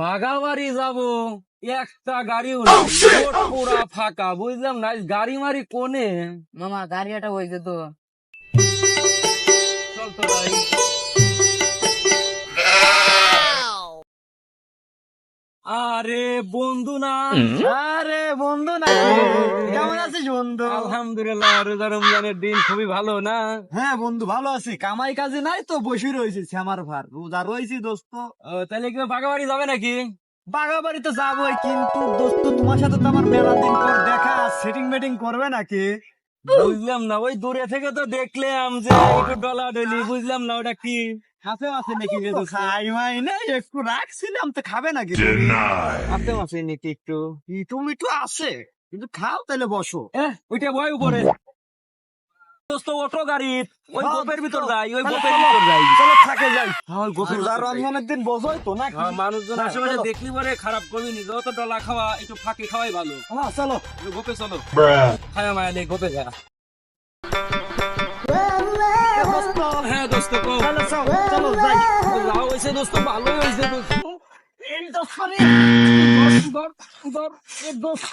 বাগাবাড়ি যাব, একটা গাড়িও নাই, রোড পুরা ফাঁকা, বুঝলাম না গাড়ি মারি কোনে। মামা গাড়ি একটা হয়েছে তো। চল তো ভাই। আরে বন্ধু না? আরে বন্ধু নাকি? কেমন আছিস বন্ধু? আলহামদুলিল্লাহ, রোজা রমজানের দিন খুবই ভালো না? হ্যাঁ বন্ধু ভালো আছি, কামাই কাজে নাই তো বসে রয়েছি আমার ভার রোজা রয়েছি দোস্ত। তাহলে কি বাগাবাড়ি যাবে নাকি? বাগাবাড়ি তো যাবোই, কিন্তু দোস্ত তোমার সাথে তো আমার মেলা দিন পর দেখা, সেটিং মেটিং করবে নাকি? বুঝলাম না, ওই দূরে থেকে তো দেখলাম যে একটু ডলা ডলি, বুঝলাম না ওটা কি হাতে আছে নাকি? তো খাই মাই নাই, একটু রাখছিলাম তো খাবে নাকি? হাতে আছে নাকি একটু? তুমি একটু আছে কিন্তু খাও, তাহলে বসো। ওইটা ভয় উপরে দোস্ত, অটো গাড়ি ওই হ্যাঁ, গোপের ভিতর চলো। যাই, ওই চলো, গোপের চলো। ভিতর যাই। চলো থাকে যাই। ওই গোপের রোজা ভিতর যাই। রমজানের দিন বোঝোই তো নাকি? মানুষজন হ্যাঁ, আশেপাশে চলো। দেখলি পরে খারাপ করবি নি, যত ডলা খাওয়া একটু ফাঁকে খাওয়াই ভালো। হ্যাঁ চলো। গোপে চলো, খায়া মায়া নেই, গোপে যা। হ্যাঁ দোস্ত, কো চলো, চলো, চলো, যাই। যাও হয়েছে দোস্ত, ভালোই হয়েছে দোস্ত। এই তো সরি। ধর, ধর, এ দোস্ত,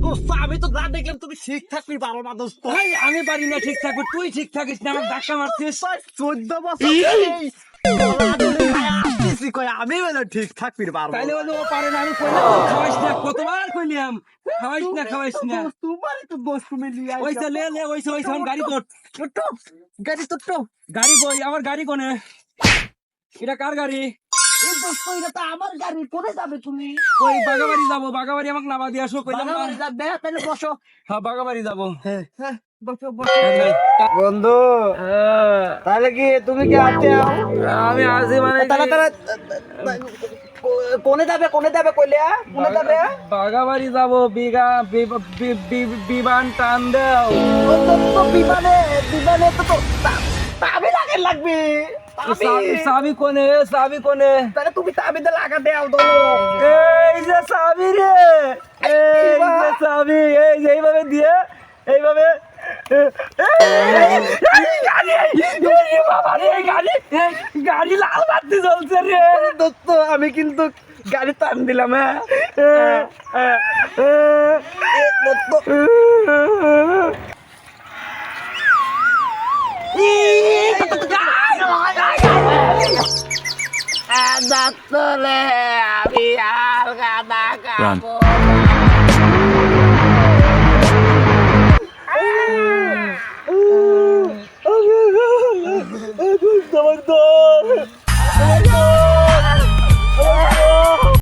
দোস্ত আমি তো যা দেখলাম তুমি ঠিক থাকবি পারো না দোস্ত। এই, আমি পারি না ঠিক থাকবে, তুই ঠিক থাকিস না, আমার ধাক্কা মারছিস। 14 বছর এই দৌড়াদৌড়ি খায়া আসতেছি, কই আমি বলে ঠিক থাকবি পারবো তাইলে না। বলে ও পারে না, আমি কইলাম খাওয়াইস না, কতবার কইলাম খাওয়াইস না, খাওয়াইস না। তোমার তো দোষ তুমি নিয়ে আইছো। ওইসে লে লে, ওইসে ওইসে আমার গাড়ি তোর। ছোট্টো, গাড়ি তো তো। গাড়ি কই? আমার গাড়ি কোনে? এটা কার গাড়ি? এই দোস্ত এটা তো আমার গাড়ি, কোথায় যাবে তুমি? ওই বাগাবাড়ি যাবো, বাগাবাড়ি আমাকে নামা দিয়ে আসো, কইলাম না? বাগাবাড়ি যাবে, তাহলে বসো। হ্যাঁ বাগাবাড়ি যাবো। হ্যাঁ, বসো বন্ধু, তাহলে কি তুমি কি আনতে আও? আমি আসি মানে তাহলে কোনে যাবে কইলে? কোনে যাবে? বাগাবাড়ি যাবো, বিমান টান দেও। ও তো বিমানে তো তাবে লাগবে। চাবি কোনে? চাবি কোনে? তাহলে তুমি তাবিতে লাগা দেও তো। এই যে চাবি রে, এই যে চাবি, এই যে এইভাবে দিয়ে, এইভাবে গাড়ি লাল বাতি জ্বলছে রে। দোস্ত আমি কিন্তু গাড়ি টান দিলাম। দোস্ত ডাক্তারে আমি আর গাদা খাবো।